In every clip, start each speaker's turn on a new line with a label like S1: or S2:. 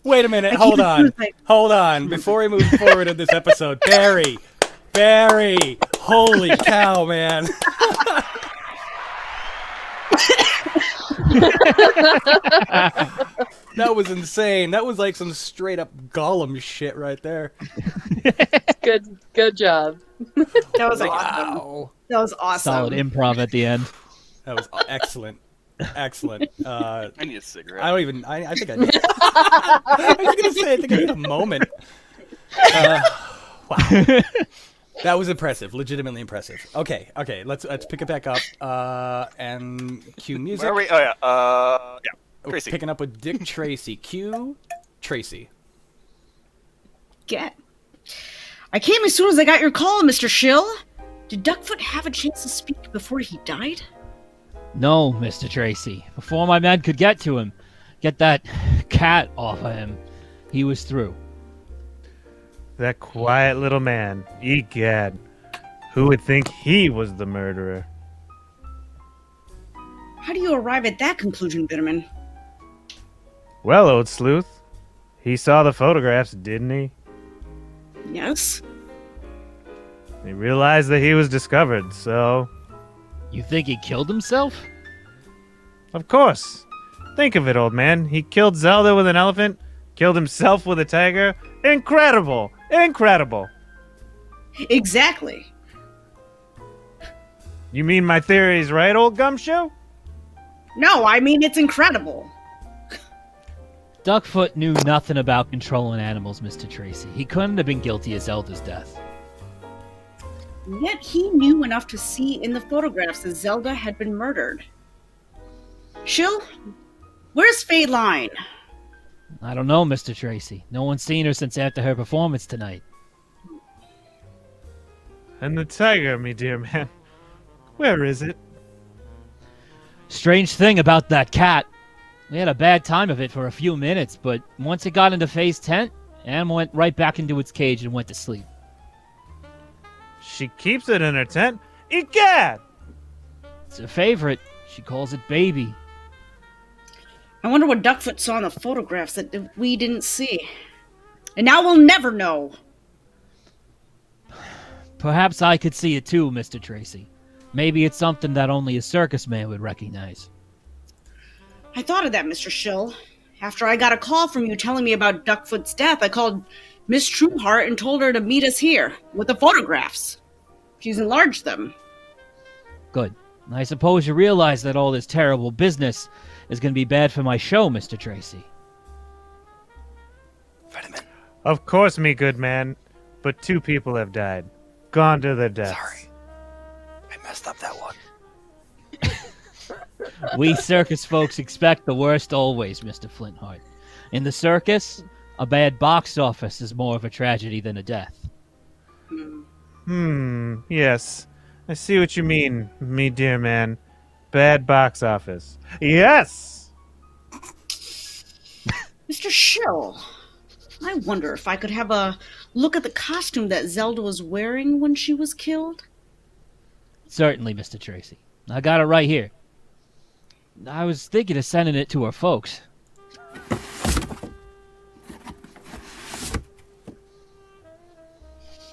S1: Wait a minute. Hold on. Before we move forward in this episode, Barry. Holy cow, man. That was insane. That was like some straight up Gollum shit right there.
S2: Good job.
S3: That was awesome.
S1: Wow.
S3: That was awesome.
S4: Solid improv at the end.
S1: That was excellent. Excellent.
S5: I need a cigarette.
S1: I think I need. I was gonna say I think I need a moment. Wow. That was impressive. Legitimately impressive. Okay. Let's pick it back up. And cue music.
S5: Where are we? Oh yeah. Tracy.
S1: Picking up with Dick Tracy. Cue Tracy.
S3: Get. I came as soon as I got your call, Mr. Schill. Did Duckfoot have a chance to speak before he died?
S4: No, Mr. Tracy. Before my men could get to him, get that cat off of him, he was through.
S6: That quiet little man, egad. Who would think he was the murderer?
S3: How do you arrive at that conclusion, Bitterman?
S6: Well, old sleuth, he saw the photographs, didn't he?
S3: Yes.
S6: He realized that he was discovered, so...
S4: You think he killed himself?
S6: Of course. Think of it, old man. He killed Zelda with an elephant, killed himself with a tiger. Incredible! Incredible!
S3: Exactly.
S6: You mean my theory's right, old gumshoe?
S3: No, I mean it's incredible.
S4: Duckfoot knew nothing about controlling animals, Mr. Tracy. He couldn't have been guilty of Zelda's death.
S3: Yet he knew enough to see in the photographs that Zelda had been murdered. Schill, where's Fadeline?
S4: I don't know, Mr. Tracy. No one's seen her since after her performance tonight.
S6: And the tiger, me dear man. Where is it?
S4: Strange thing about that cat. We had a bad time of it for a few minutes, but once it got into Faye's tent, animal went right back into its cage and went to sleep.
S6: She keeps it in her tent? Egad!
S4: It's her favorite. She calls it Baby.
S3: I wonder what Duckfoot saw in the photographs that we didn't see. And now we'll never know.
S4: Perhaps I could see it too, Mr. Tracy. Maybe it's something that only a circus man would recognize.
S3: I thought of that, Mr. Schill. After I got a call from you telling me about Duckfoot's death, I called Miss Trueheart and told her to meet us here with the photographs. She's enlarged them.
S4: Good. I suppose you realize that all this terrible business is going to be bad for my show, Mr. Tracy.
S5: Vitamin.
S6: Of course, me good man. But 2 people have died. Gone to their deaths.
S5: Sorry. I messed up that one.
S4: We circus folks expect the worst always, Mr. Flintheart. In the circus, a bad box office is more of a tragedy than a death.
S6: Yes. I see what you mean, me dear man. Bad box office. Yes!
S3: Mr. Schill, I wonder if I could have a look at the costume that Zelda was wearing when she was killed?
S4: Certainly, Mr. Tracy. I got it right here. I was thinking of sending it to her folks.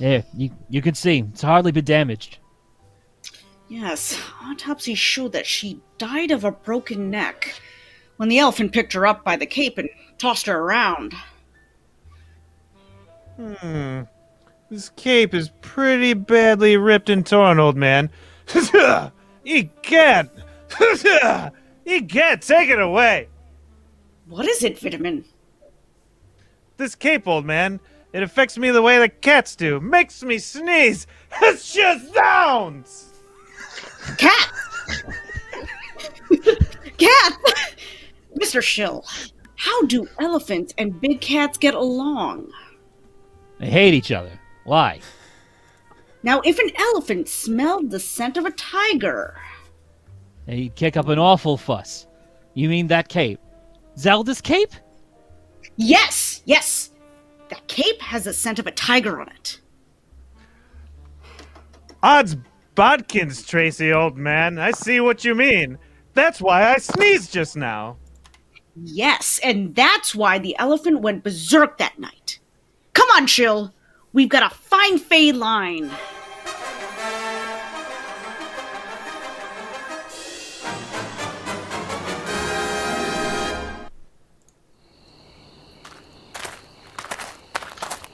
S4: There, you can see. It's hardly been damaged.
S3: Yes, autopsy showed that she died of a broken neck when the elephant picked her up by the cape and tossed her around.
S6: This cape is pretty badly ripped and torn, old man. Egad! Egad, take it away!
S3: What is it, Vitamin?
S6: This cape, old man, it affects me the way the cats do. Makes me sneeze. It's just sounds!
S3: Cat! Cat! Mr. Schill, how do elephants and big cats get along?
S4: They hate each other. Why?
S3: Now, if an elephant smelled the scent of a tiger...
S4: They kick up an awful fuss. You mean that cape? Zelda's cape?
S3: Yes! That cape has the scent of a tiger on it.
S6: Odds bodkins, Tracy, old man. I see what you mean. That's why I sneezed just now.
S3: Yes, and that's why the elephant went berserk that night. Come on, Chill. We've got a fine fade line.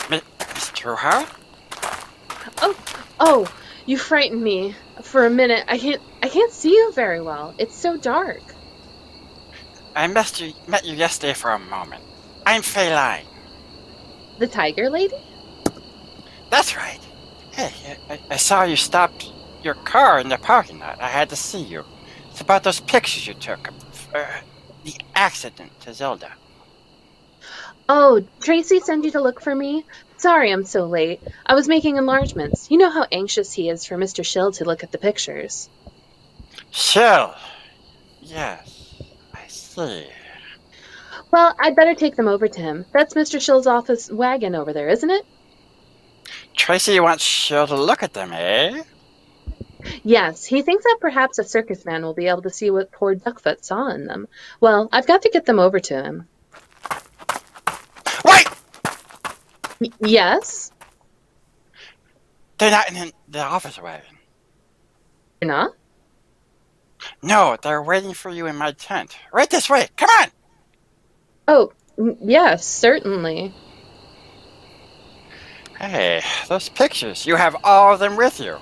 S5: Mr. Hart?
S2: Oh, you frightened me. For a minute, I can't see you very well. It's so dark.
S5: I met you yesterday for a moment. I'm Feline.
S2: The tiger lady?
S5: That's right. Hey, I saw you stop your car in the parking lot. I had to see you. It's about those pictures you took of the accident to Zelda.
S2: Oh, Tracy sent you to look for me? Sorry I'm so late. I was making enlargements. You know how anxious he is for Mr. Schill to look at the pictures.
S5: Schill. Yes, I see.
S2: Well, I'd better take them over to him. That's Mr. Schill's office wagon over there, isn't it?
S5: Tracy wants Schill to look at them, eh?
S2: Yes, he thinks that perhaps a circus man will be able to see what poor Duckfoot saw in them. Well, I've got to get them over to him.
S5: Wait!
S2: Yes?
S5: They're not in the office wagon.
S2: You're not?
S5: No, they're waiting for you in my tent. Right this way. Come on!
S2: Oh, yes, certainly.
S5: Hey, those pictures. You have all of them with you.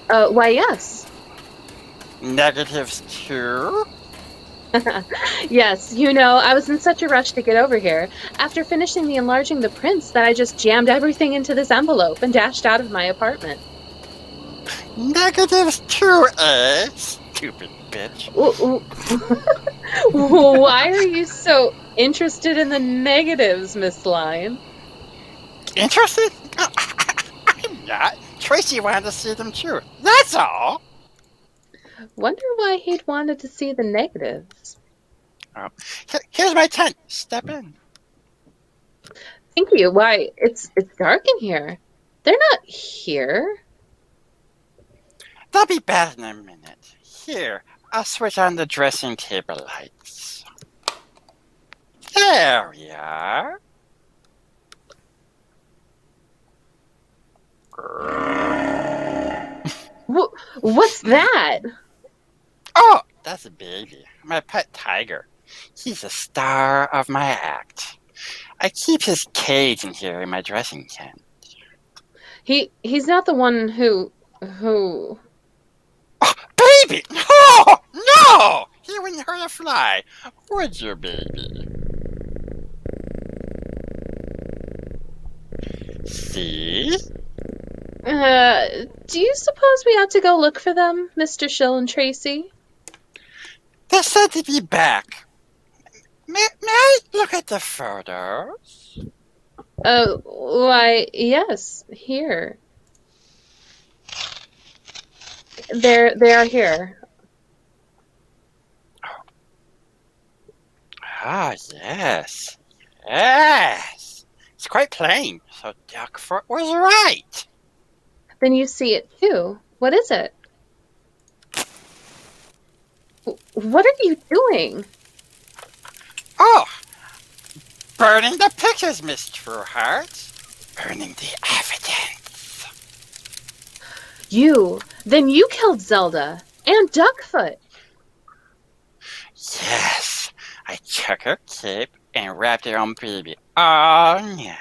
S2: Why, yes.
S5: Negatives too?
S2: Yes, you know, I was in such a rush to get over here. After finishing enlarging the prints that I just jammed everything into this envelope and dashed out of my apartment.
S5: Negatives too, eh? Stupid bitch.
S2: Why are you so interested in the negatives, Miss Lion?
S5: Interested? I'm not. Tracy wanted to see them too. That's all.
S2: Wonder why he'd wanted to see the negatives.
S5: Oh, here's my tent. Step in.
S2: Thank you. Why, it's dark in here. They're not here.
S5: They'll be back in a minute. Here, I'll switch on the dressing table lights. There we are.
S2: What's that?
S5: Oh, that's a baby. My pet tiger. He's the star of my act. I keep his cage in here in my dressing tent.
S2: He's not the one who...
S5: Oh, baby! No! No! He wouldn't hurt a fly. Would you, baby? See?
S2: Do you suppose we ought to go look for them, Mr. Schill and Tracy?
S5: They're said to be back. May I look at the photos?
S2: Why, yes, here. They are here.
S5: Ah, yes. Yes. It's quite plain, so Duckfoot was right.
S2: Then you see it too. What is it? What are you doing?
S5: Oh, burning the pictures, Miss Trueheart. Burning the evidence.
S2: Then you killed Zelda and Duckfoot.
S5: Yes, I took her cape and wrapped it on baby all night.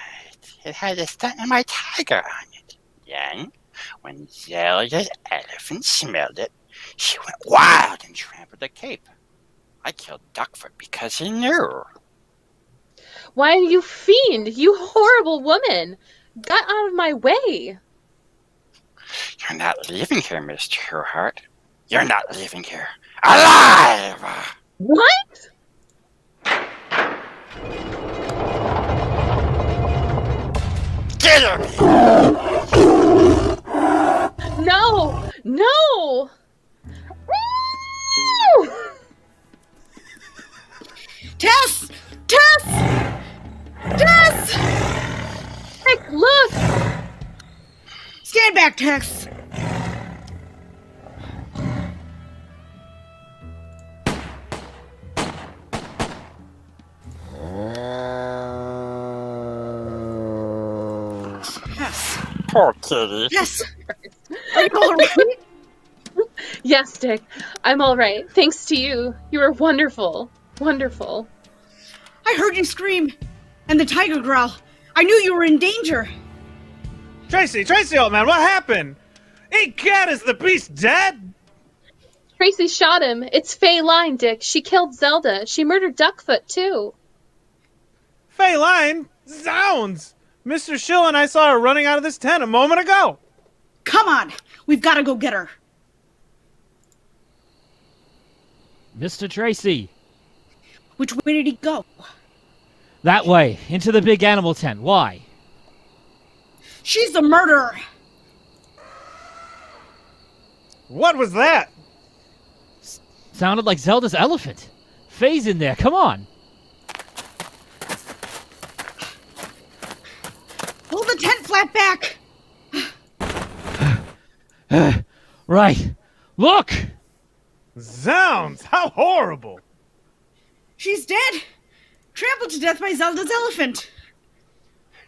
S5: It had a stunt of my tiger on it. Then, when Zelda's elephant smelled it, she went wild and trampled the cape. I killed Duckfoot because he knew.
S2: Why, you fiend! You horrible woman! Get out of my way!
S5: You're not leaving here, Miss Trueheart. You're not leaving here alive!
S2: What?
S5: Get her!
S2: No! No!
S3: Tess! Tess! Tess!
S2: Nick, look!
S3: Stand back, Tess.
S5: Poor kitty.
S3: Yes. Are you all right?
S2: Yes, Dick. I'm all right. Thanks to you. You were wonderful. Wonderful.
S3: I heard you scream. And the tiger growl. I knew you were in danger.
S6: Tracy, old man, what happened? Egad, is the beast dead?
S2: Tracy shot him. It's Faye Line, Dick. She killed Zelda. She murdered Duckfoot, too.
S6: Feline? Zounds! Mr. Schill and I saw her running out of this tent a moment ago.
S3: Come on. We've got to go get her.
S4: Mr. Tracy.
S3: Which way did he go?
S4: That way, into the big animal tent. Why?
S3: She's the murderer.
S6: What was that?
S4: Sounded like Zelda's elephant. Faye's in there. Come on.
S3: Pull the tent flap back.
S4: Right. Look!
S6: Zounds, how horrible!
S3: She's dead. Trampled to death by Zelda's elephant.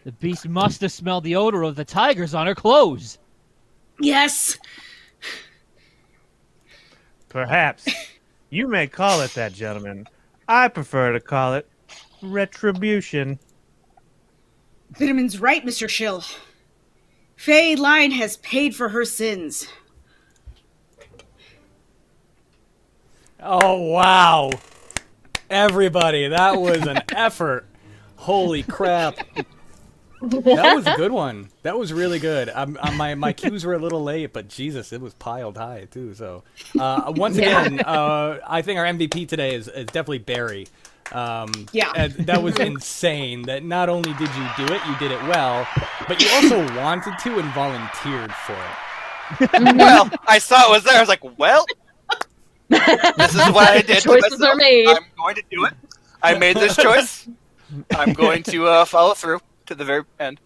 S4: The beast must have smelled the odor of the tigers on her clothes.
S3: Yes.
S6: Perhaps. You may call it that, gentlemen. I prefer to call it retribution.
S3: Vitamin's right, Mr. Schill. Faye Line has paid for her sins.
S1: Oh, wow. Everybody, that was an effort. Holy crap. That was a good one. That was really good. My cues were a little late, but Jesus, it was piled high, too. So, once again, I think our MVP today is definitely Barry.
S3: Yeah.
S1: That was insane. That not only did you do it, you did it well, but you also wanted to and volunteered for it.
S5: Well, I saw it was there. I was like, well, this is what I did.
S2: Choices are made.
S5: I'm going to do it. I made this choice. I'm going to follow through to the very end.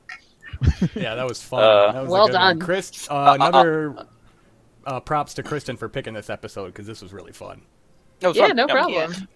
S1: Yeah, that was fun. That was
S2: well
S1: a good one.
S2: done.
S1: Chris, another props to Kristen for picking this episode because this was really fun.
S5: It was
S2: Yeah,
S5: fun.
S2: no
S5: Yeah.
S2: problem.